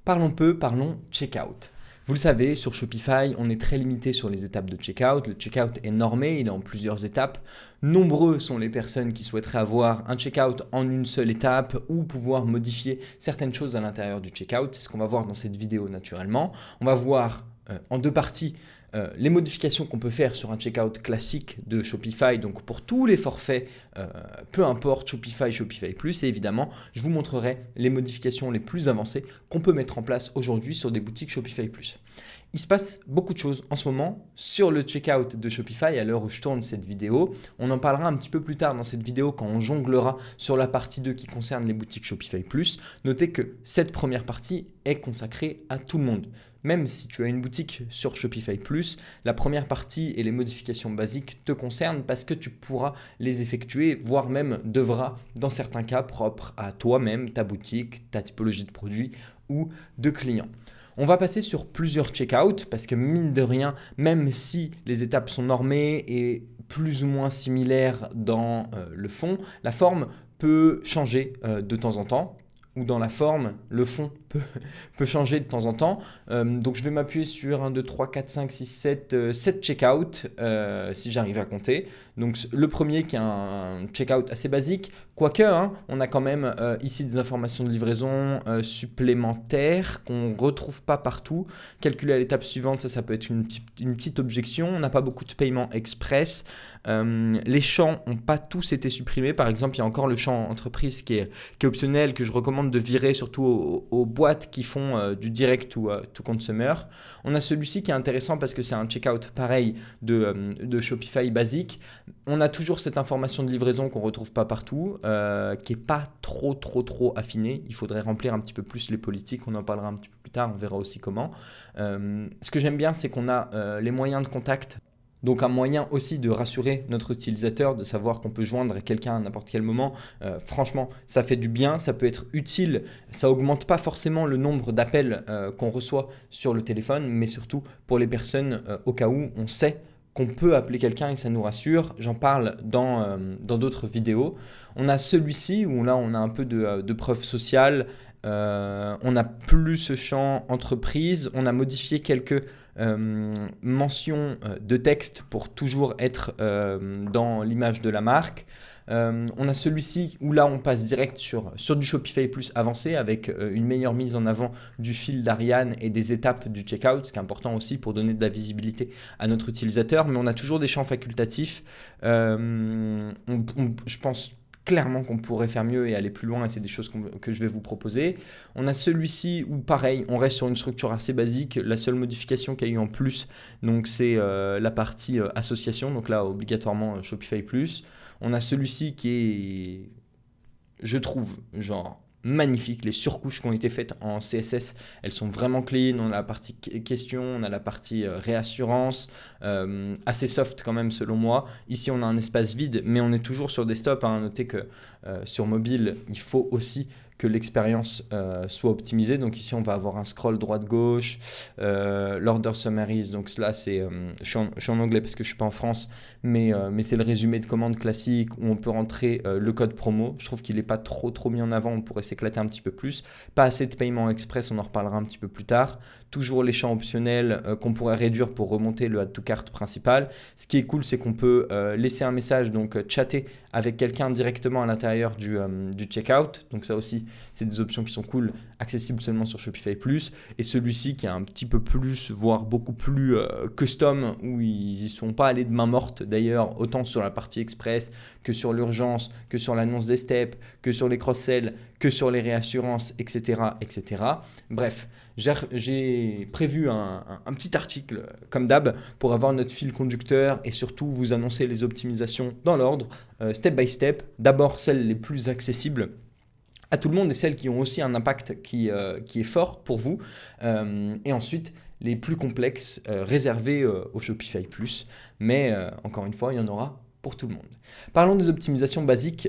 Parlons peu, parlons checkout. Vous le savez, sur Shopify, on est très limité sur les étapes de checkout. Le checkout est normé, il est en plusieurs étapes. Nombreux sont les personnes qui souhaiteraient avoir un checkout en une seule étape ou pouvoir modifier certaines choses à l'intérieur du checkout. C'est ce qu'on va voir dans cette vidéo naturellement. On va voir en deux parties les modifications qu'on peut faire sur un checkout classique de Shopify, donc pour tous les forfaits, peu importe Shopify, Shopify Plus, et évidemment, je vous montrerai les modifications les plus avancées qu'on peut mettre en place aujourd'hui sur des boutiques Shopify Plus. Il se passe beaucoup de choses en ce moment sur le checkout de Shopify à l'heure où je tourne cette vidéo. On en parlera un petit peu plus tard dans cette vidéo quand on jonglera sur la partie 2 qui concerne les boutiques Shopify Plus. Notez que cette première partie est consacrée à tout le monde. Même si tu as une boutique sur Shopify Plus, la première partie et les modifications basiques te concernent parce que tu pourras les effectuer, voire même devras, dans certains cas, propres à toi-même, ta boutique, ta typologie de produits ou de clients. On va passer sur plusieurs checkouts parce que mine de rien, même si les étapes sont normées et plus ou moins similaires dans le fond, la forme peut changer de temps en temps. Ou dans la forme, le fond peut changer de temps en temps. Donc je vais m'appuyer sur 1, 2, 3, 4, 5, 6, 7, 7 checkouts si j'arrive à compter. Donc le premier qui est un checkout assez basique, quoique on a quand même ici des informations de livraison supplémentaires qu'on ne retrouve pas partout. Calculer à l'étape suivante, ça peut être une petite objection. On n'a pas beaucoup de paiements express. Les champs n'ont pas tous été supprimés. Par exemple, il y a encore le champ entreprise qui est optionnel, que je recommande de virer surtout aux boîtes qui font du direct to consumer. On a celui-ci qui est intéressant parce que c'est un checkout pareil de Shopify basique. On a toujours cette information de livraison qu'on ne retrouve pas partout, qui n'est pas trop affinée. Il faudrait remplir un petit peu plus les politiques. On en parlera un petit peu plus tard, on verra aussi comment. Ce que j'aime bien, c'est qu'on a les moyens de contact. Donc un moyen aussi de rassurer notre utilisateur, de savoir qu'on peut joindre quelqu'un à n'importe quel moment. Franchement, ça fait du bien, ça peut être utile. Ça augmente pas forcément le nombre d'appels qu'on reçoit sur le téléphone, mais surtout pour les personnes au cas où on sait qu'on peut appeler quelqu'un et ça nous rassure. J'en parle dans d'autres vidéos. On a celui-ci où là on a un peu de preuve sociale. On n'a plus ce champ entreprise. On a modifié quelques mentions de texte pour toujours être dans l'image de la marque. On a celui-ci où là on passe direct sur du Shopify Plus avancé avec une meilleure mise en avant du fil d'Ariane et des étapes du checkout, ce qui est important aussi pour donner de la visibilité à notre utilisateur. Mais on a toujours des champs facultatifs. Je pense clairement qu'on pourrait faire mieux et aller plus loin, et c'est des choses que je vais vous proposer. On a celui-ci où pareil, on reste sur une structure assez basique. La seule modification qu'il y a eu en plus, donc c'est la partie association, donc là obligatoirement Shopify Plus. On a celui-ci qui est, je trouve, genre magnifique. Les surcouches qui ont été faites en CSS, elles sont vraiment clean. On a la partie question, on a la partie réassurance, assez soft quand même selon moi. Ici on a un espace vide, mais on est toujours sur desktop. Notez que sur mobile, il faut aussi que l'expérience soit optimisée. Donc ici on va avoir un scroll droite-gauche, l'order summaries, donc là c'est, je suis en anglais parce que je ne suis pas en France, mais c'est le résumé de commande classique où on peut rentrer le code promo. Je trouve qu'il n'est pas trop mis en avant, on pourrait s'éclater un petit peu plus. Pas assez de paiement express, on en reparlera un petit peu plus tard. Toujours les champs optionnels qu'on pourrait réduire pour remonter le add to cart principal. Ce qui est cool, c'est qu'on peut laisser un message, donc chatter avec quelqu'un directement à l'intérieur du checkout. Donc ça aussi, c'est des options qui sont cool, accessibles seulement sur Shopify Plus. Et celui-ci qui est un petit peu plus, voire beaucoup plus custom, où ils n'y sont pas allés de main morte d'ailleurs, autant sur la partie express que sur l'urgence, que sur l'annonce des steps, que sur les cross-sell, que sur les réassurances, etc. etc. Bref, j'ai prévu un petit article, comme d'hab, pour avoir notre fil conducteur et surtout vous annoncer les optimisations dans l'ordre, step by step. D'abord celles les plus accessibles à tout le monde et celles qui ont aussi un impact qui est fort pour vous. Et ensuite, les plus complexes réservés au Shopify Plus. Mais encore une fois, il y en aura pour tout le monde. Parlons des optimisations basiques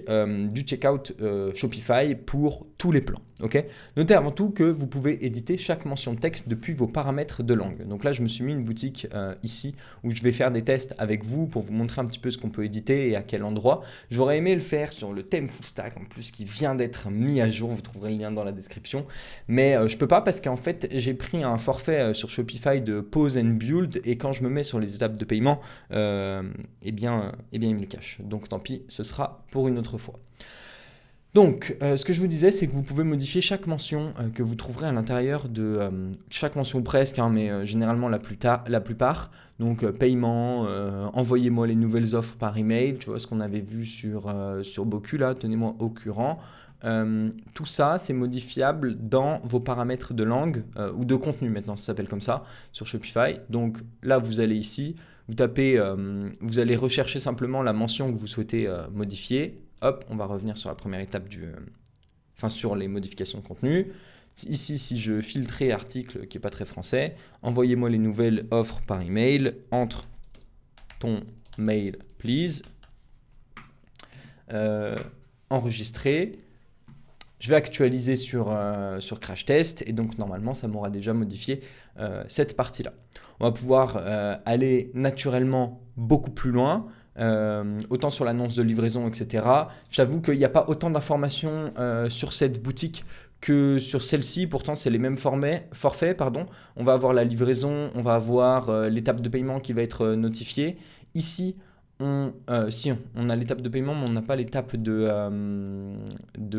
du checkout Shopify pour tous les plans. Okay, notez avant tout que vous pouvez éditer chaque mention de texte depuis vos paramètres de langue. Donc là, je me suis mis une boutique ici où je vais faire des tests avec vous pour vous montrer un petit peu ce qu'on peut éditer et à quel endroit. J'aurais aimé le faire sur le thème Full Stack en plus qui vient d'être mis à jour. Vous trouverez le lien dans la description. Mais je peux pas parce qu'en fait, j'ai pris un forfait sur Shopify de Pause and Build et quand je me mets sur les étapes de paiement, eh bien, il me les cache. Donc tant pis, ce sera pour une autre fois. Donc, ce que je vous disais, c'est que vous pouvez modifier chaque mention que vous trouverez à l'intérieur de chaque mention presque, hein, mais généralement la plupart. Donc, paiement, envoyez-moi les nouvelles offres par email, tu vois ce qu'on avait vu sur Boku là, tenez-moi au courant. Tout ça, c'est modifiable dans vos paramètres de langue ou de contenu maintenant, ça s'appelle comme ça, sur Shopify. Donc là, vous allez ici, vous tapez, vous allez rechercher simplement la mention que vous souhaitez modifier. Hop, on va revenir sur la première étape sur les modifications de contenu. Ici, si je filtrais article qui n'est pas très français, envoyez-moi les nouvelles offres par email, entre ton mail, please. Enregistrer. Je vais actualiser sur Crash Test et donc normalement ça m'aura déjà modifié cette partie-là. On va pouvoir aller naturellement beaucoup plus loin, autant sur l'annonce de livraison, etc. J'avoue qu'il n'y a pas autant d'informations sur cette boutique que sur celle-ci, pourtant c'est les mêmes forfaits. On va avoir la livraison, on va avoir l'étape de paiement qui va être notifiée. Ici, on a l'étape de paiement, mais on n'a pas l'étape de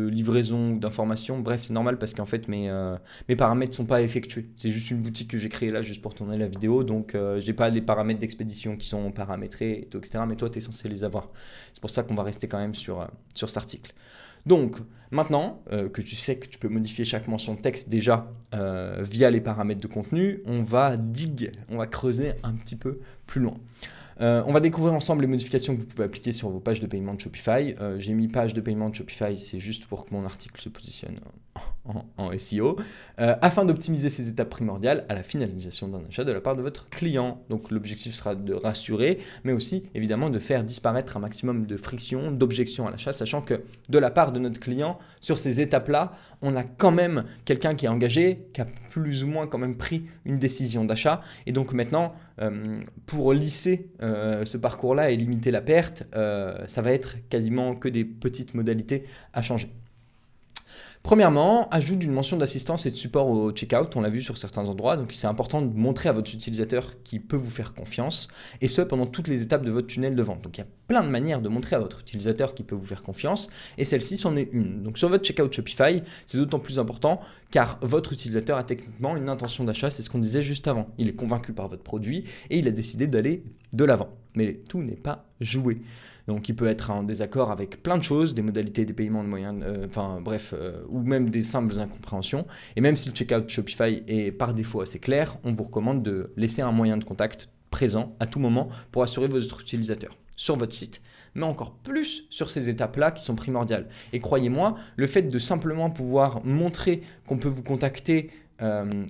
livraison ou d'information. Bref, c'est normal parce qu'en fait, mes paramètres ne sont pas effectués. C'est juste une boutique que j'ai créée là juste pour tourner la vidéo. Donc, je n'ai pas les paramètres d'expédition qui sont paramétrés, et tout, etc. Mais toi, tu es censé les avoir. C'est pour ça qu'on va rester quand même sur cet article. Donc, maintenant que tu sais que tu peux modifier chaque mention de texte déjà via les paramètres de contenu, on va creuser un petit peu plus loin. On va découvrir ensemble les modifications que vous pouvez appliquer sur vos pages de paiement de Shopify. J'ai mis page de paiement de Shopify, c'est juste pour que mon article se positionne en SEO, afin d'optimiser ces étapes primordiales à la finalisation d'un achat de la part de votre client. Donc l'objectif sera de rassurer, mais aussi évidemment de faire disparaître un maximum de friction, d'objections à l'achat, sachant que de la part de notre client, sur ces étapes-là, on a quand même quelqu'un qui est engagé, qui a plus ou moins quand même pris une décision d'achat. Et donc maintenant, pour lisser ce parcours-là et limiter la perte, ça va être quasiment que des petites modalités à changer. Premièrement, ajout d'une mention d'assistance et de support au checkout, on l'a vu sur certains endroits, donc c'est important de montrer à votre utilisateur qu'il peut vous faire confiance, et ce pendant toutes les étapes de votre tunnel de vente. Donc il y a plein de manières de montrer à votre utilisateur qu'il peut vous faire confiance, et celle-ci c'en est une. Donc sur votre checkout Shopify, c'est d'autant plus important car votre utilisateur a techniquement une intention d'achat, c'est ce qu'on disait juste avant. Il est convaincu par votre produit et il a décidé d'aller de l'avant. Mais tout n'est pas joué. Donc il peut être en désaccord avec plein de choses, des modalités des paiements de moyens, ou même des simples incompréhensions. Et même si le checkout Shopify est par défaut assez clair, on vous recommande de laisser un moyen de contact présent à tout moment pour assurer votre utilisateur sur votre site, mais encore plus sur ces étapes-là qui sont primordiales. Et croyez-moi, le fait de simplement pouvoir montrer qu'on peut vous contacter,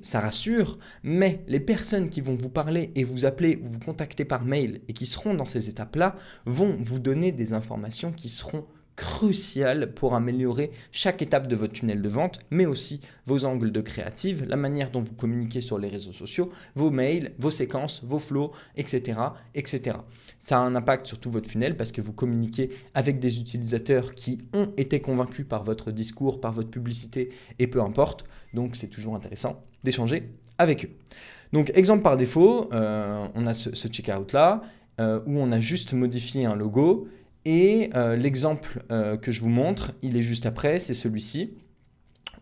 ça rassure, mais les personnes qui vont vous parler et vous appeler ou vous contacter par mail et qui seront dans ces étapes-là vont vous donner des informations qui seront cruciales pour améliorer chaque étape de votre tunnel de vente, mais aussi vos angles de créative, la manière dont vous communiquez sur les réseaux sociaux, vos mails, vos séquences, vos flows, etc., etc. Ça a un impact sur tout votre funnel parce que vous communiquez avec des utilisateurs qui ont été convaincus par votre discours, par votre publicité et peu importe. Donc c'est toujours intéressant d'échanger avec eux. Donc exemple par défaut, on a ce checkout là où on a juste modifié un logo. Et l'exemple que je vous montre, il est juste après, c'est celui-ci.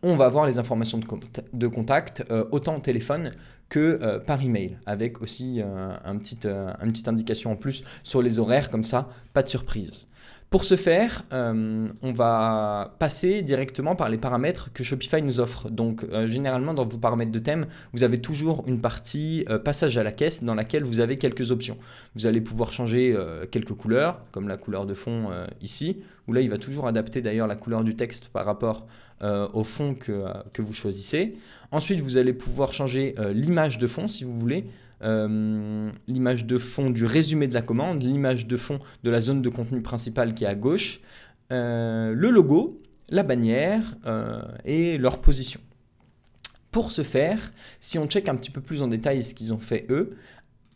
On va avoir les informations de contact autant au téléphone que par email, avec aussi une petite indication en plus sur les horaires, comme ça, pas de surprise. Pour ce faire, on va passer directement par les paramètres que Shopify nous offre. Donc généralement dans vos paramètres de thème, vous avez toujours une partie passage à la caisse dans laquelle vous avez quelques options. Vous allez pouvoir changer quelques couleurs, comme la couleur de fond ici, où là il va toujours adapter d'ailleurs la couleur du texte par rapport au fond que vous choisissez. Ensuite vous allez pouvoir changer l'image de fond si vous voulez. l'image de fond du résumé de la commande, l'image de fond de la zone de contenu principale qui est à gauche, le logo, la bannière et leur position. Pour ce faire, si on check un petit peu plus en détail ce qu'ils ont fait eux,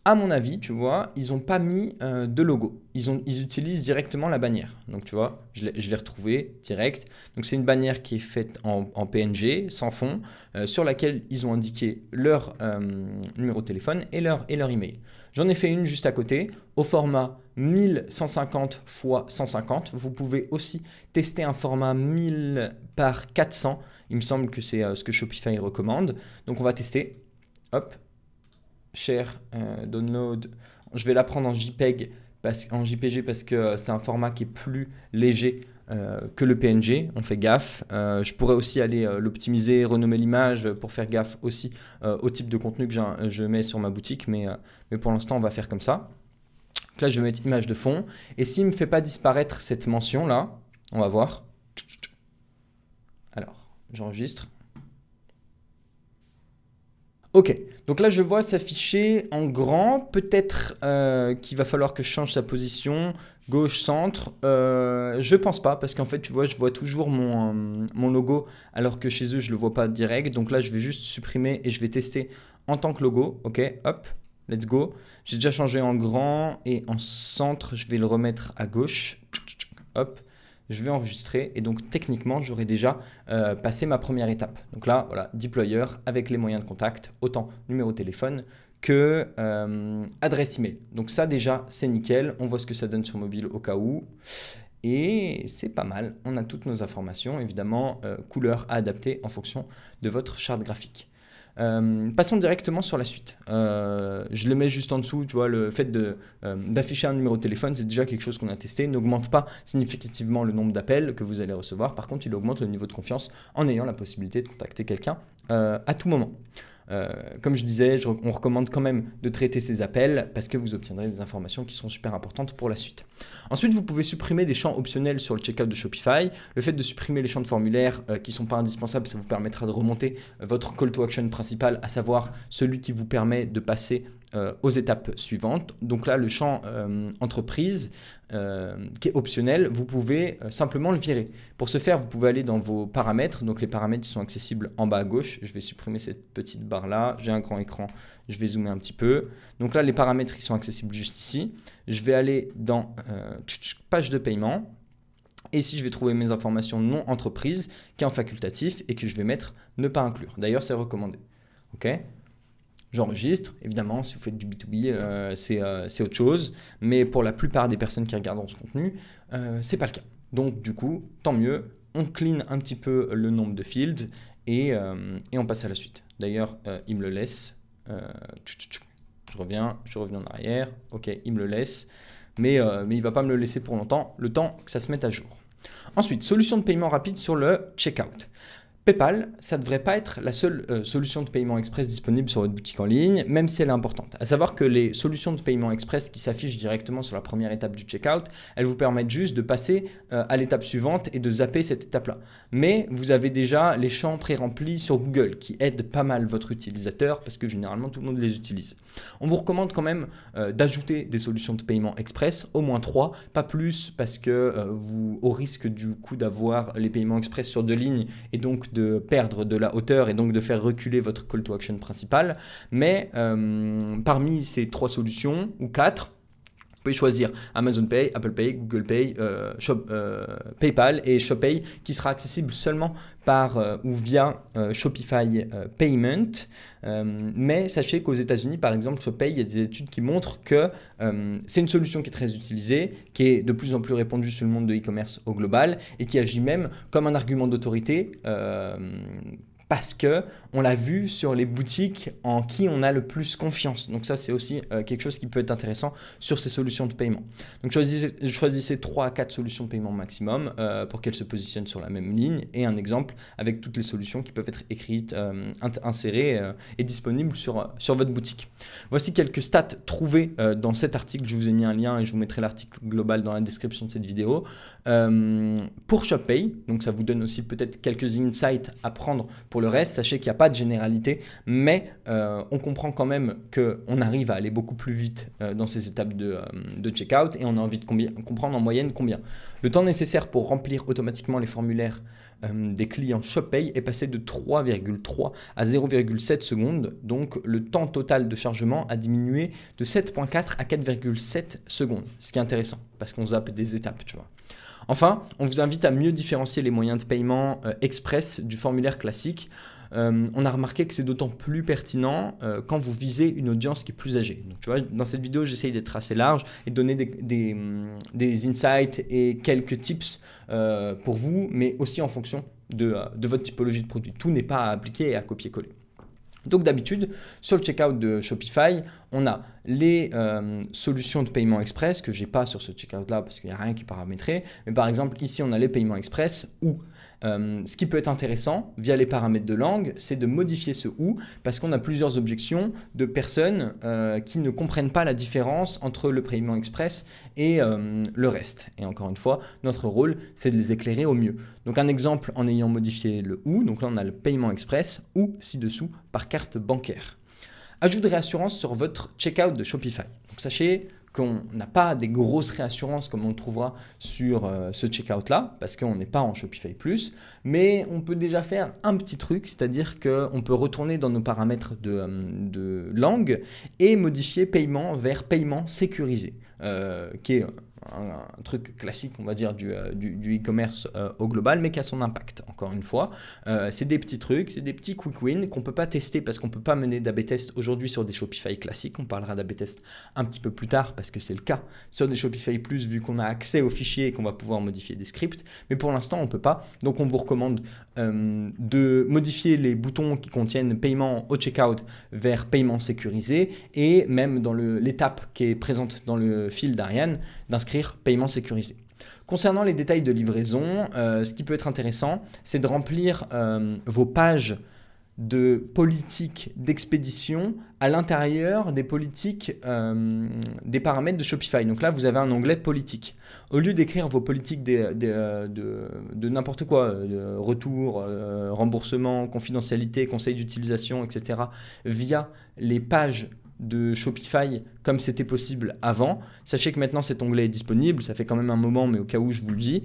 à mon avis, tu vois, ils n'ont pas mis de logo. Ils utilisent directement la bannière. Donc, tu vois, je l'ai retrouvé direct. Donc, c'est une bannière qui est faite en PNG, sans fond, sur laquelle ils ont indiqué leur numéro de téléphone et leur email. J'en ai fait une juste à côté, au format 1150 x 150. Vous pouvez aussi tester un format 1000 par 400. Il me semble que c'est ce que Shopify recommande. Donc, on va tester. Hop. Share, download, je vais la prendre en JPEG, en JPG parce que c'est un format qui est plus léger que le PNG, on fait gaffe. Je pourrais aussi aller l'optimiser, renommer l'image pour faire gaffe aussi au type de contenu que je mets sur ma boutique, mais pour l'instant on va faire comme ça. Donc là je vais mettre image de fond, et s'il ne me fait pas disparaître cette mention là, on va voir. Alors, j'enregistre. Ok, donc là je vois s'afficher en grand, peut-être qu'il va falloir que je change sa position, gauche, centre, je pense pas, parce qu'en fait tu vois, je vois toujours mon logo, alors que chez eux je le vois pas direct, donc là je vais juste supprimer et je vais tester en tant que logo, ok, hop, let's go, j'ai déjà changé en grand et en centre, je vais le remettre à gauche, hop, je vais enregistrer et donc techniquement j'aurai déjà passé ma première étape. Donc là, voilà, deployer avec les moyens de contact, autant numéro de téléphone que adresse email. Donc ça déjà c'est nickel, on voit ce que ça donne sur mobile au cas où. Et c'est pas mal, on a toutes nos informations, évidemment, couleur à adapter en fonction de votre charte graphique. Passons directement sur la suite. Je le mets juste en dessous, tu vois, le fait d'afficher un numéro de téléphone, c'est déjà quelque chose qu'on a testé, n'augmente pas significativement le nombre d'appels que vous allez recevoir. Par contre, il augmente le niveau de confiance en ayant la possibilité de contacter quelqu'un à tout moment. Comme je disais, on recommande quand même de traiter ces appels parce que vous obtiendrez des informations qui sont super importantes pour la suite. Ensuite, vous pouvez supprimer des champs optionnels sur le checkout de Shopify. Le fait de supprimer les champs de formulaire qui ne sont pas indispensables, ça vous permettra de remonter votre call to action principal, à savoir celui qui vous permet de passer aux étapes suivantes. Donc là, le champ entreprise qui est optionnel, vous pouvez simplement le virer. Pour ce faire, vous pouvez aller dans vos paramètres. Donc les paramètres sont accessibles en bas à gauche. Je vais supprimer cette petite barre là. J'ai un grand écran, je vais zoomer un petit peu. Donc là, les paramètres ils sont accessibles juste ici. Je vais aller dans page de paiement. Et ici, je vais trouver mes informations non entreprise qui est en facultatif et que je vais mettre ne pas inclure. D'ailleurs, c'est recommandé. Ok ? J'enregistre, évidemment, si vous faites du B2B, c'est autre chose, mais pour la plupart des personnes qui regarderont ce contenu, c'est pas le cas. Donc du coup, tant mieux, on clean un petit peu le nombre de fields et on passe à la suite. D'ailleurs, il me le laisse, je reviens en arrière, ok, il me le laisse, mais il ne va pas me le laisser pour longtemps, le temps que ça se mette à jour. Ensuite, solution de paiement rapide sur le checkout. PayPal, ça ne devrait pas être la seule solution de paiement express disponible sur votre boutique en ligne, même si elle est importante. À savoir que les solutions de paiement express qui s'affichent directement sur la première étape du checkout, elles vous permettent juste de passer à l'étape suivante et de zapper cette étape-là. Mais vous avez déjà les champs pré-remplis sur Google qui aident pas mal votre utilisateur parce que généralement tout le monde les utilise. On vous recommande quand même d'ajouter des solutions de paiement express, au moins 3, pas plus parce que vous, au risque du coup d'avoir les paiements express sur 2 lignes et donc de perdre de la hauteur et donc de faire reculer votre call to action principal. Mais parmi ces 3 solutions, ou 4, vous pouvez choisir Amazon Pay, Apple Pay, Google Pay, PayPal et ShopPay qui sera accessible seulement par ou via Shopify Payment. Mais sachez qu'aux États-Unis, par exemple, ShopPay, il y a des études qui montrent que c'est une solution qui est très utilisée, qui est de plus en plus répandue sur le monde de e-commerce au global et qui agit même comme un argument d'autorité. Parce qu'on l'a vu sur les boutiques en qui on a le plus confiance. Donc ça, c'est aussi quelque chose qui peut être intéressant sur ces solutions de paiement. Donc choisissez 3 à 4 solutions de paiement maximum pour qu'elles se positionnent sur la même ligne et un exemple avec toutes les solutions qui peuvent être écrites, insérées et disponibles sur votre boutique. Voici quelques stats trouvées dans cet article. Je vous ai mis un lien et je vous mettrai l'article global dans la description de cette vidéo. Pour ShopPay, donc ça vous donne aussi peut-être quelques insights à prendre pour Pour le reste, sachez qu'il n'y a pas de généralité, mais on comprend quand même qu'on arrive à aller beaucoup plus vite dans ces étapes de checkout et on a envie de comprendre en moyenne combien. Le temps nécessaire pour remplir automatiquement les formulaires des clients ShopPay est passé de 3,3 à 0,7 secondes. Donc le temps total de chargement a diminué de 7,4 à 4,7 secondes. Ce qui est intéressant parce qu'on zappe des étapes, tu vois. Enfin, on vous invite à mieux différencier les moyens de paiement express du formulaire classique. On a remarqué que c'est d'autant plus pertinent quand vous visez une audience qui est plus âgée. Donc, tu vois, dans cette vidéo, j'essaye d'être assez large et de donner des insights et quelques tips pour vous, mais aussi en fonction de votre typologie de produit. Tout n'est pas à appliquer et à copier-coller. Donc d'habitude, sur le checkout de Shopify, on a les solutions de paiement express que je n'ai pas sur ce checkout-là parce qu'il n'y a rien qui est paramétré. Mais par exemple, ici, on a les paiements express ou ce qui peut être intéressant via les paramètres de langue, c'est de modifier ce « ou » parce qu'on a plusieurs objections de personnes qui ne comprennent pas la différence entre le paiement express et le reste. Et encore une fois, notre rôle, c'est de les éclairer au mieux. Donc un exemple en ayant modifié le « ou », donc là on a le paiement express ou ci-dessous par carte bancaire. Ajout de réassurance sur votre checkout de Shopify. Donc sachez qu'on n'a pas des grosses réassurances comme on le trouvera sur ce checkout-là, parce qu'on n'est pas en Shopify Plus, mais on peut déjà faire un petit truc, c'est-à-dire qu'on peut retourner dans nos paramètres de langue et modifier paiement vers paiement sécurisé, qui est un truc classique, on va dire, du e-commerce au global, mais qui a son impact, encore une fois. C'est des petits trucs, c'est des petits quick wins qu'on ne peut pas tester parce qu'on ne peut pas mener d'A/B test aujourd'hui sur des Shopify classiques. On parlera d'A/B test un petit peu plus tard parce que c'est le cas sur des Shopify Plus vu qu'on a accès aux fichiers et qu'on va pouvoir modifier des scripts. Mais pour l'instant, on ne peut pas. Donc, on vous recommande de modifier les boutons qui contiennent paiement au checkout vers paiement sécurisé et même dans l'étape qui est présente dans le fil d'Ariane, d'inscrire paiement sécurisé. Concernant les détails de livraison, ce qui peut être intéressant, c'est de remplir vos pages de politique d'expédition à l'intérieur des politiques, des paramètres de Shopify. Donc là, vous avez un onglet politique. Au lieu d'écrire vos politiques de n'importe quoi, de retour, remboursement, confidentialité, conseil d'utilisation, etc., via les pages de Shopify comme c'était possible avant. Sachez que maintenant cet onglet est disponible, ça fait quand même un moment, mais au cas où je vous le dis,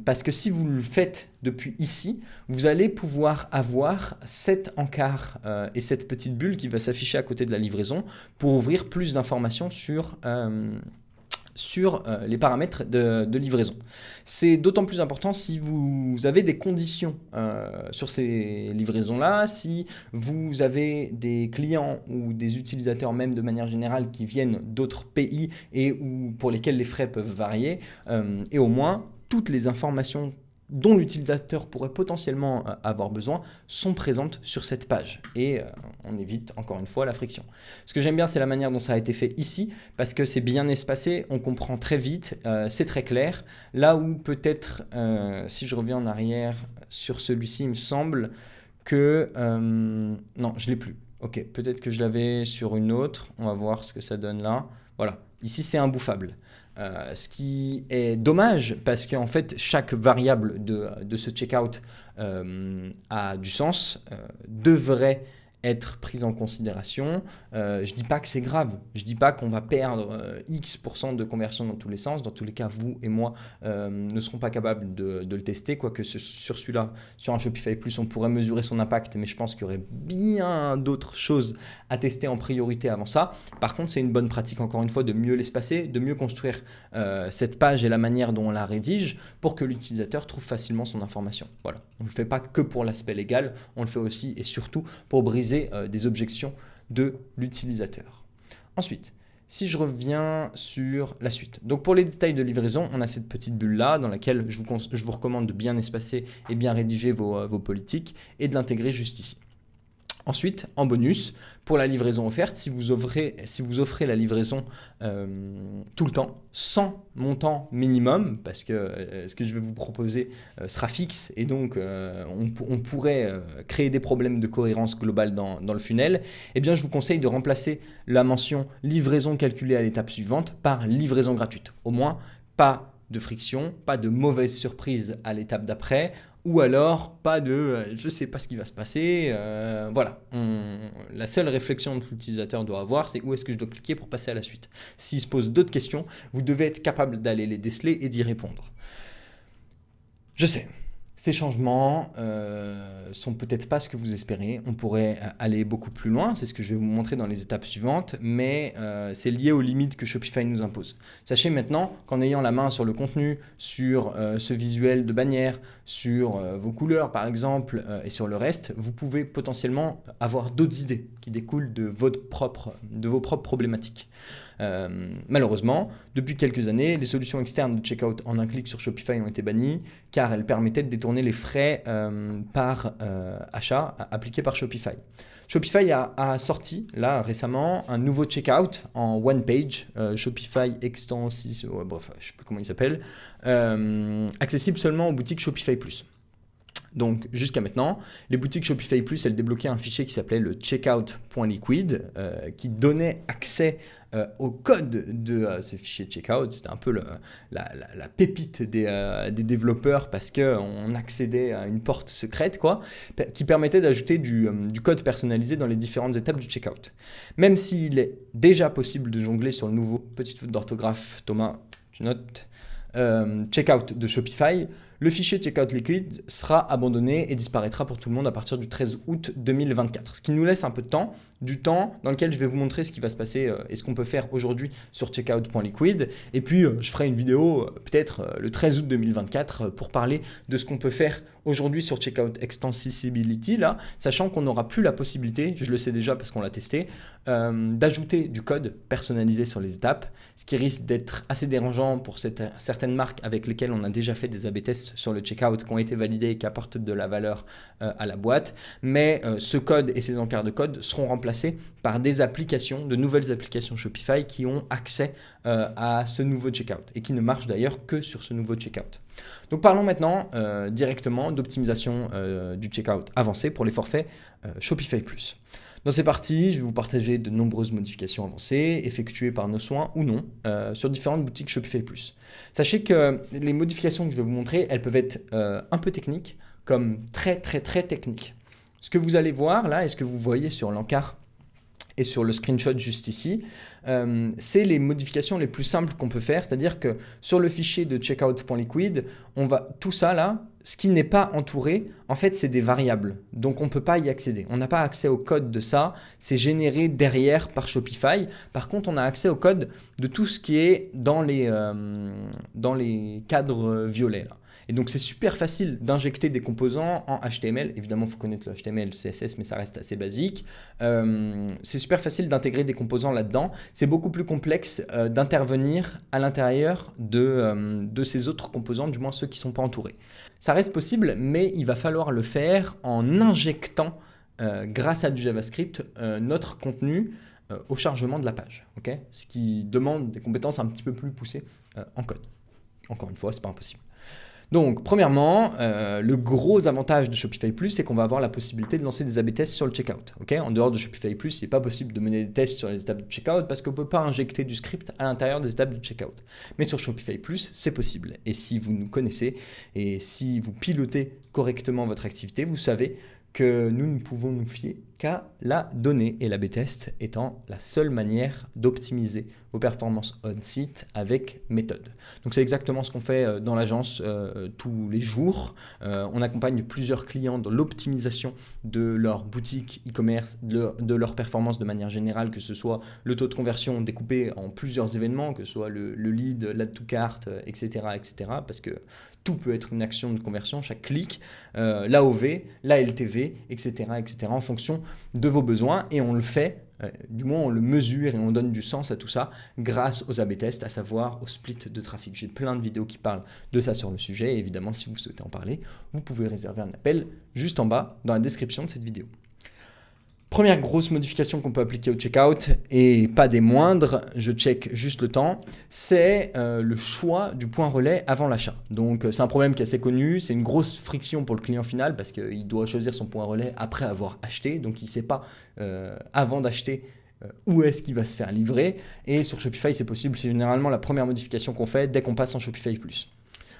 parce que si vous le faites depuis ici, vous allez pouvoir avoir cet encart et cette petite bulle qui va s'afficher à côté de la livraison pour ouvrir plus d'informations sur les paramètres de livraison. C'est d'autant plus important si vous avez des conditions sur ces livraisons-là, si vous avez des clients ou des utilisateurs même de manière générale qui viennent d'autres pays et pour lesquels les frais peuvent varier, et au moins toutes les informations dont l'utilisateur pourrait potentiellement avoir besoin sont présentes sur cette page et on évite encore une fois la friction. Ce que j'aime bien, c'est la manière dont ça a été fait ici parce que c'est bien espacé, on comprend très vite, c'est très clair. Là où peut-être, si je reviens en arrière sur celui-ci, il me semble que... non, je ne l'ai plus. Ok, peut-être que je l'avais sur une autre, on va voir ce que ça donne là. Voilà, ici c'est imbouffable. Ce qui est dommage parce qu'en fait chaque variable de ce checkout a du sens, devrait être prise en considération. Je ne dis pas que c'est grave, je ne dis pas qu'on va perdre X% de conversion dans tous les sens. Dans tous les cas, vous et moi ne serons pas capables de le tester, quoique sur celui-là, sur un Shopify Plus, on pourrait mesurer son impact, mais je pense qu'il y aurait bien d'autres choses à tester en priorité avant ça. Par contre, c'est une bonne pratique, encore une fois, de mieux l'espacer, de mieux construire cette page et la manière dont on la rédige pour que l'utilisateur trouve facilement son information. Voilà. On ne le fait pas que pour l'aspect légal, on le fait aussi et surtout pour briser des objections de l'utilisateur. Ensuite, si je reviens sur la suite. Donc pour les détails de livraison, on a cette petite bulle-là dans laquelle je vous recommande de bien espacer et bien rédiger vos politiques et de l'intégrer juste ici. Ensuite, en bonus, pour la livraison offerte, si vous offrez la livraison tout le temps, sans montant minimum, parce que ce que je vais vous proposer sera fixe et donc on pourrait créer des problèmes de cohérence globale dans le funnel, eh bien je vous conseille de remplacer la mention livraison calculée à l'étape suivante par livraison gratuite. Au moins, pas de friction, pas de mauvaise surprise à l'étape d'après. ou alors pas de je sais pas ce qui va se passer. Voilà, la seule réflexion que l'utilisateur doit avoir, c'est où est-ce que je dois cliquer pour passer à la suite. S'il se pose d'autres questions, vous devez être capable d'aller les déceler et d'y répondre. Je sais, ces changements sont peut-être pas ce que vous espérez. On pourrait aller beaucoup plus loin, c'est ce que je vais vous montrer dans les étapes suivantes, mais c'est lié aux limites que Shopify nous impose. Sachez maintenant qu'en ayant la main sur le contenu, sur ce visuel de bannière, sur vos couleurs par exemple, et sur le reste, vous pouvez potentiellement avoir d'autres idées qui découlent de vos propres problématiques. Malheureusement, depuis quelques années, les solutions externes de checkout en un clic sur Shopify ont été bannies car elles permettaient de détourner les frais par achat appliqués par Shopify. Shopify a sorti là récemment un nouveau checkout en one page, Shopify Extensis, bref, je ne sais plus comment il s'appelle, accessible seulement aux boutiques Shopify Plus. Donc jusqu'à maintenant, les boutiques Shopify Plus, elles débloquaient un fichier qui s'appelait le checkout.liquid qui donnait accès au code de ce fichier de checkout. C'était un peu la pépite des développeurs parce qu'on accédait à une porte secrète qui permettait d'ajouter du code personnalisé dans les différentes étapes du checkout. Même s'il est déjà possible de jongler sur le nouveau, petite faute d'orthographe, Thomas, je note, checkout de Shopify, le fichier Checkout Liquid sera abandonné et disparaîtra pour tout le monde à partir du 13 août 2024. Ce qui nous laisse un peu de temps, du temps dans lequel je vais vous montrer ce qui va se passer et ce qu'on peut faire aujourd'hui sur checkout.liquid. Et puis, je ferai une vidéo peut-être le 13 août 2024 pour parler de ce qu'on peut faire aujourd'hui sur Checkout Extensibility, là, sachant qu'on n'aura plus la possibilité, je le sais déjà parce qu'on l'a testé, d'ajouter du code personnalisé sur les étapes, ce qui risque d'être assez dérangeant pour certaines marques avec lesquelles on a déjà fait des A/B tests sur le checkout qui ont été validés et qui apportent de la valeur à la boîte. Mais ce code et ces encarts de code seront remplacés par des applications, de nouvelles applications Shopify qui ont accès à ce nouveau checkout et qui ne marchent d'ailleurs que sur ce nouveau checkout. Donc parlons maintenant directement d'optimisation du checkout avancé pour les forfaits Shopify Plus. Dans ces parties, je vais vous partager de nombreuses modifications avancées, effectuées par nos soins ou non, sur différentes boutiques Shopify Plus. Sachez que les modifications que je vais vous montrer, elles peuvent être un peu techniques, comme très techniques. Ce que vous allez voir là, et ce que vous voyez sur l'encart et sur le screenshot juste ici, c'est les modifications les plus simples qu'on peut faire, c'est-à-dire que sur le fichier de checkout.liquid, on va tout ça là, ce qui n'est pas entouré, en fait, c'est des variables. Donc, on ne peut pas y accéder. On n'a pas accès au code de ça. C'est généré derrière par Shopify. Par contre, on a accès au code de tout ce qui est dans les cadres violets, là. Et donc, c'est super facile d'injecter des composants en HTML. Évidemment, il faut connaître le HTML, le CSS, mais ça reste assez basique. C'est super facile d'intégrer des composants là-dedans. C'est beaucoup plus complexe d'intervenir à l'intérieur de ces autres composants, du moins ceux qui ne sont pas entourés. Ça reste possible, mais il va falloir le faire en injectant, grâce à du JavaScript, notre contenu au chargement de la page. Okay, ce qui demande des compétences un petit peu plus poussées en code. Encore une fois, ce n'est pas impossible. Donc, premièrement, le gros avantage de Shopify Plus, c'est qu'on va avoir la possibilité de lancer des A/B tests sur le checkout. Okay, en dehors de Shopify Plus, il n'est pas possible de mener des tests sur les étapes de checkout parce qu'on ne peut pas injecter du script à l'intérieur des étapes de checkout. Mais sur Shopify Plus, c'est possible. Et si vous nous connaissez et si vous pilotez correctement votre activité, vous savez que nous ne pouvons nous fier qu'à la donnée et l'A/B test étant la seule manière d'optimiser vos performances on-site avec méthode. Donc c'est exactement ce qu'on fait dans l'agence tous les jours. On accompagne plusieurs clients dans l'optimisation de leur boutique e-commerce, de leur performance de manière générale, que ce soit le taux de conversion découpé en plusieurs événements, que ce soit le lead, l'add to cart, etc., parce que tout peut être une action de conversion, chaque clic, l'AOV, la LTV, etc., en fonction de vos besoins. Et on le fait, du moins on le mesure et on donne du sens à tout ça grâce aux A/B tests, à savoir au split de trafic. J'ai plein de vidéos qui parlent de ça sur le sujet. Et évidemment, si vous souhaitez en parler, vous pouvez réserver un appel juste en bas dans la description de cette vidéo. Première grosse modification qu'on peut appliquer au checkout, et pas des moindres, je check juste le temps, c'est le choix du point relais avant l'achat. Donc c'est un problème qui est assez connu, c'est une grosse friction pour le client final parce qu'il doit choisir son point relais après avoir acheté, donc il ne sait pas avant d'acheter où est-ce qu'il va se faire livrer. Et sur Shopify, c'est possible, c'est généralement la première modification qu'on fait dès qu'on passe en Shopify Plus.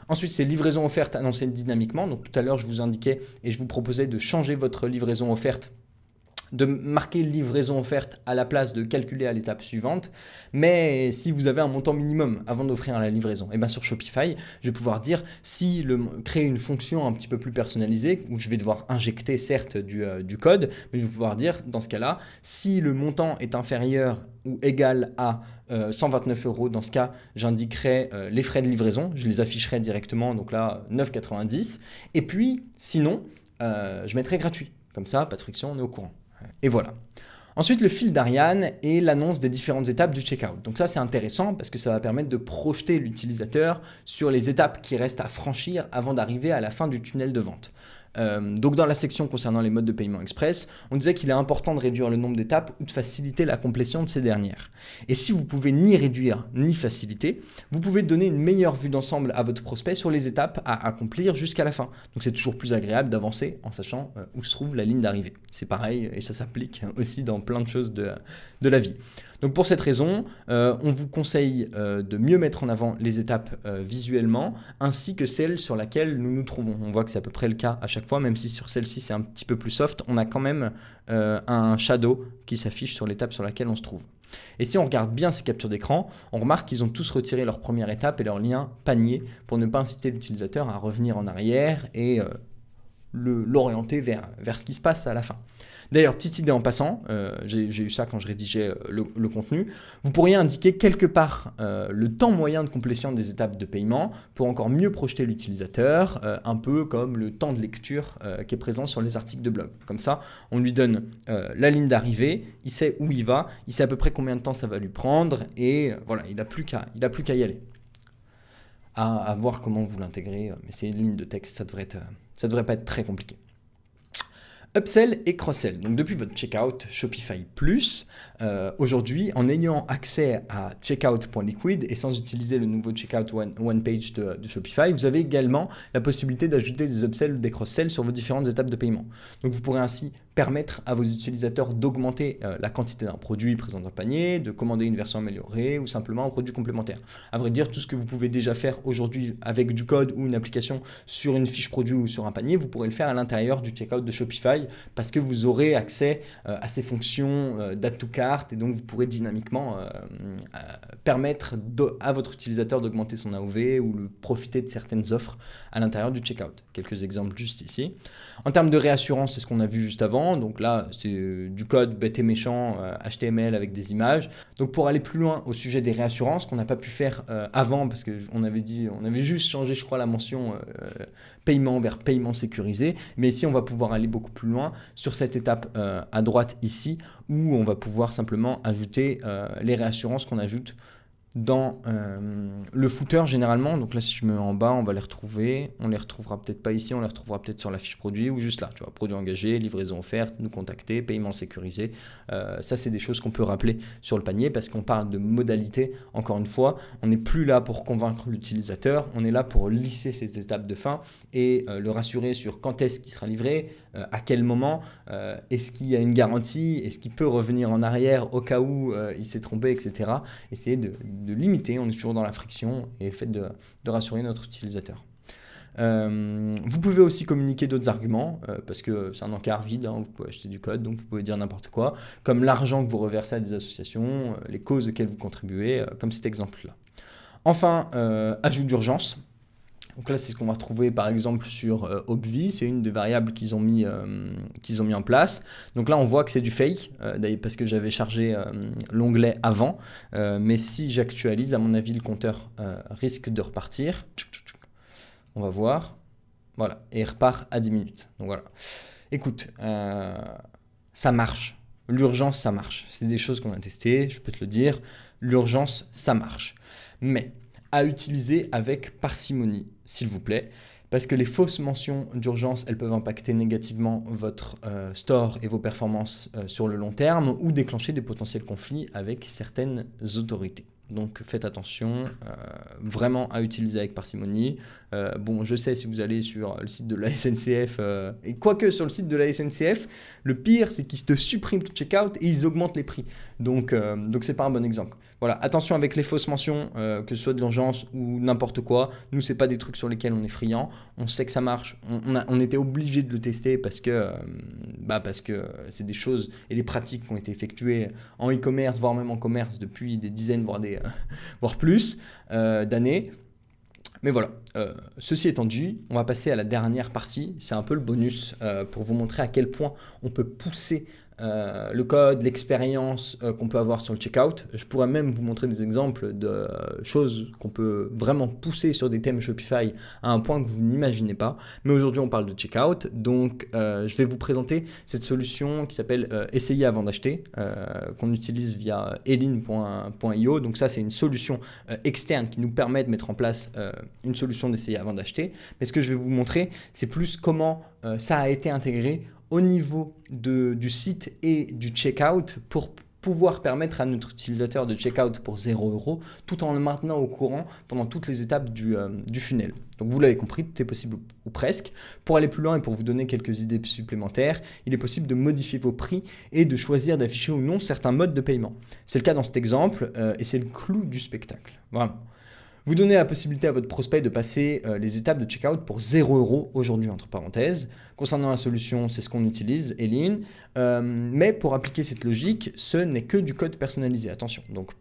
Ensuite, c'est livraison offerte annoncée dynamiquement. Donc tout à l'heure, je vous indiquais et je vous proposais de changer votre livraison offerte, de marquer livraison offerte à la place de calculer à l'étape suivante. Mais si vous avez un montant minimum avant d'offrir la livraison, et bien sur Shopify, je vais pouvoir dire créer une fonction un petit peu plus personnalisée où je vais devoir injecter certes du code, mais je vais pouvoir dire dans ce cas-là, si le montant est inférieur ou égal à 129 €, dans ce cas, j'indiquerai les frais de livraison, je les afficherai directement, donc là 9,90 €. Et puis, sinon, je mettrai gratuit. Comme ça, pas de friction, on est au courant. Et voilà. Ensuite, le fil d'Ariane et l'annonce des différentes étapes du checkout. Donc ça, c'est intéressant parce que ça va permettre de projeter l'utilisateur sur les étapes qui restent à franchir avant d'arriver à la fin du tunnel de vente. Donc dans la section concernant les modes de paiement express, on disait qu'il est important de réduire le nombre d'étapes ou de faciliter la complétion de ces dernières. Et si vous pouvez ni réduire ni faciliter, vous pouvez donner une meilleure vue d'ensemble à votre prospect sur les étapes à accomplir jusqu'à la fin. Donc c'est toujours plus agréable d'avancer en sachant où se trouve la ligne d'arrivée. C'est pareil et ça s'applique aussi dans plein de choses de la vie. Donc pour cette raison, on vous conseille de mieux mettre en avant les étapes visuellement, ainsi que celles sur lesquelles nous nous trouvons. On voit que c'est à peu près le cas à chaque fois, même si sur celle-ci c'est un petit peu plus soft, on a quand même un shadow qui s'affiche sur l'étape sur laquelle on se trouve. Et si on regarde bien ces captures d'écran, on remarque qu'ils ont tous retiré leur première étape et leur lien panier pour ne pas inciter l'utilisateur à revenir en arrière et l'orienter vers ce qui se passe à la fin. D'ailleurs, petite idée en passant, j'ai eu ça quand je rédigeais le contenu, vous pourriez indiquer quelque part le temps moyen de complétion des étapes de paiement pour encore mieux projeter l'utilisateur, un peu comme le temps de lecture qui est présent sur les articles de blog. Comme ça, on lui donne la ligne d'arrivée, il sait où il va, il sait à peu près combien de temps ça va lui prendre et voilà, il n'a plus qu'à y aller. À voir comment vous l'intégrez, mais c'est une ligne de texte, ça devrait pas être très compliqué. Upsell et cross-sell. Donc depuis votre checkout Shopify Plus, aujourd'hui, en ayant accès à checkout.liquid et sans utiliser le nouveau checkout one page de Shopify, vous avez également la possibilité d'ajouter des upsells ou des cross-sells sur vos différentes étapes de paiement. Donc vous pourrez ainsi permettre à vos utilisateurs d'augmenter la quantité d'un produit présent dans le panier, de commander une version améliorée ou simplement un produit complémentaire. À vrai dire, tout ce que vous pouvez déjà faire aujourd'hui avec du code ou une application sur une fiche produit ou sur un panier, vous pourrez le faire à l'intérieur du checkout de Shopify parce que vous aurez accès à ces fonctions d'add to cart et donc vous pourrez dynamiquement permettre à votre utilisateur d'augmenter son AOV ou profiter de certaines offres à l'intérieur du checkout. Quelques exemples juste ici. En termes de réassurance, c'est ce qu'on a vu juste avant. Donc là, c'est du code bête et méchant HTML avec des images. Donc pour aller plus loin au sujet des réassurances qu'on n'a pas pu faire avant parce qu'on avait juste changé, je crois, la mention paiement vers paiement sécurisé. Mais ici, on va pouvoir aller beaucoup plus loin sur cette étape à droite ici où on va pouvoir simplement ajouter les réassurances qu'on ajoute dans le footer généralement. Donc là, si je me mets en bas, on va les retrouver. On les retrouvera peut-être pas ici, on les retrouvera peut-être sur la fiche produit ou juste là. Tu vois, produit engagé, livraison offerte, nous contacter, paiement sécurisé. Ça, c'est des choses qu'on peut rappeler sur le panier parce qu'on parle de modalité. Encore une fois, on n'est plus là pour convaincre l'utilisateur, on est là pour lisser ces étapes de fin et le rassurer sur quand est-ce qu'il sera livré, à quel moment, est-ce qu'il y a une garantie, est-ce qu'il peut revenir en arrière au cas où il s'est trompé, etc. Essayer de limiter, on est toujours dans la friction et le fait de rassurer notre utilisateur. Vous pouvez aussi communiquer d'autres arguments parce que c'est un encart vide, vous pouvez acheter du code, donc vous pouvez dire n'importe quoi, comme l'argent que vous reversez à des associations, les causes auxquelles vous contribuez, comme cet exemple-là. Enfin, ajout d'urgence. Donc là, c'est ce qu'on va retrouver par exemple sur Obvi, c'est une des variables qu'ils ont mis en place. Donc là, on voit que c'est du fake, d'ailleurs parce que j'avais chargé l'onglet avant, mais si j'actualise, à mon avis, le compteur risque de repartir. On va voir, voilà, et il repart à 10 minutes. Donc voilà. Écoute, ça marche. L'urgence, ça marche. C'est des choses qu'on a testées, je peux te le dire. L'urgence, ça marche. Mais à utiliser avec parcimonie, s'il vous plaît, parce que les fausses mentions d'urgence, elles peuvent impacter négativement votre store et vos performances sur le long terme ou déclencher des potentiels conflits avec certaines autorités. Donc faites attention, vraiment à utiliser avec parcimonie. Bon, je sais, si vous allez sur le site de la SNCF, et quoique sur le site de la SNCF, le pire c'est qu'ils te suppriment le checkout et ils augmentent les prix. Donc c'est pas un bon exemple. Voilà, attention avec les fausses mentions, que ce soit de l'urgence ou n'importe quoi. Nous, c'est pas des trucs sur lesquels on est friand. On sait que ça marche. On était obligé de le tester parce que c'est des choses et des pratiques qui ont été effectuées en e-commerce, voire même en commerce depuis des dizaines, voire plus d'années. Mais voilà, ceci étant dit, on va passer à la dernière partie. C'est un peu le bonus pour vous montrer à quel point on peut pousser le code, l'expérience qu'on peut avoir sur le checkout. Je pourrais même vous montrer des exemples de choses qu'on peut vraiment pousser sur des thèmes Shopify à un point que vous n'imaginez pas. Mais aujourd'hui, on parle de checkout. Donc, je vais vous présenter cette solution qui s'appelle Essayer avant d'acheter, qu'on utilise via elin.io. Donc ça, c'est une solution externe qui nous permet de mettre en place une solution d'essayer avant d'acheter. Mais ce que je vais vous montrer, c'est plus comment ça a été intégré au niveau du site et du checkout pour pouvoir permettre à notre utilisateur de checkout pour 0 € tout en le maintenant au courant pendant toutes les étapes du funnel. Donc vous l'avez compris, tout est possible ou presque. Pour aller plus loin et pour vous donner quelques idées supplémentaires, il est possible de modifier vos prix et de choisir d'afficher ou non certains modes de paiement. C'est le cas dans cet exemple et c'est le clou du spectacle. Vraiment. Vous donnez la possibilité à votre prospect de passer les étapes de checkout pour 0 € aujourd'hui, entre parenthèses. Concernant la solution, c'est ce qu'on utilise, Elin. Mais pour appliquer cette logique, ce n'est que du code personnalisé. Attention, donc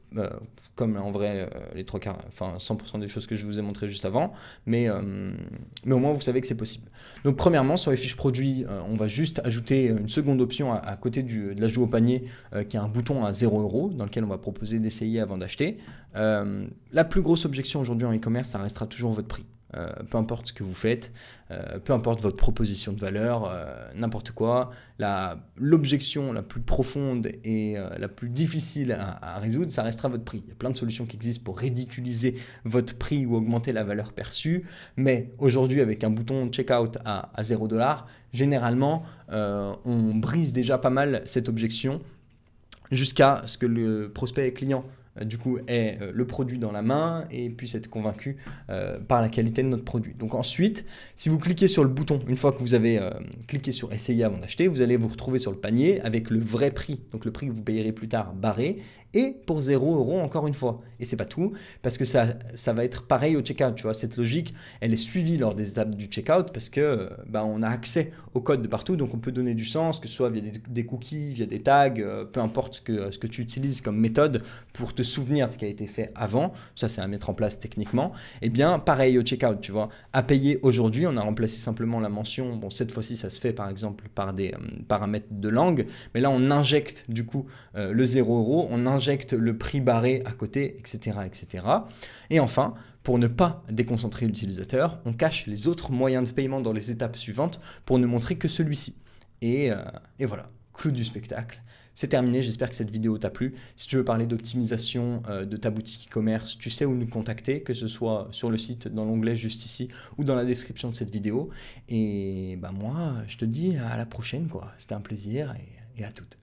comme en vrai les 100% des choses que je vous ai montrées juste avant, mais au moins vous savez que c'est possible. Donc premièrement, sur les fiches produits, on va juste ajouter une seconde option à côté de l'ajout au panier qui a un bouton à 0 € dans lequel on va proposer d'essayer avant d'acheter. La plus grosse objection aujourd'hui en e-commerce, ça restera toujours votre prix. Peu importe ce que vous faites, peu importe votre proposition de valeur, n'importe quoi, l'objection la plus profonde et la plus difficile à résoudre, ça restera votre prix. Il y a plein de solutions qui existent pour ridiculiser votre prix ou augmenter la valeur perçue, mais aujourd'hui avec un bouton checkout à 0 $, généralement on brise déjà pas mal cette objection jusqu'à ce que le prospect et client du coup ait le produit dans la main et puisse être convaincu par la qualité de notre produit. Donc ensuite, si vous cliquez sur le bouton, une fois que vous avez cliqué sur essayer avant d'acheter, vous allez vous retrouver sur le panier avec le vrai prix, donc le prix que vous payerez plus tard barré, et pour 0 € encore une fois. Et c'est pas tout, parce que ça va être pareil au checkout, tu vois, cette logique, elle est suivie lors des étapes du checkout parce que on a accès au code de partout, donc on peut donner du sens, que ce soit via des cookies, via des tags, peu importe ce que tu utilises comme méthode pour te souvenir de ce qui a été fait avant, ça c'est à mettre en place techniquement. Et bien pareil au checkout, tu vois, à payer aujourd'hui, on a remplacé simplement la mention, bon cette fois-ci ça se fait par exemple par des paramètres de langue, mais là on injecte du coup le 0 €, on injecte le prix barré à côté, etc., etc. Et enfin, pour ne pas déconcentrer l'utilisateur, on cache les autres moyens de paiement dans les étapes suivantes pour ne montrer que celui-ci. Et voilà, clou du spectacle. C'est terminé, j'espère que cette vidéo t'a plu. Si tu veux parler d'optimisation de ta boutique e-commerce, tu sais où nous contacter, que ce soit sur le site, dans l'onglet juste ici, ou dans la description de cette vidéo. Et moi, je te dis à la prochaine, quoi. C'était un plaisir et à toutes.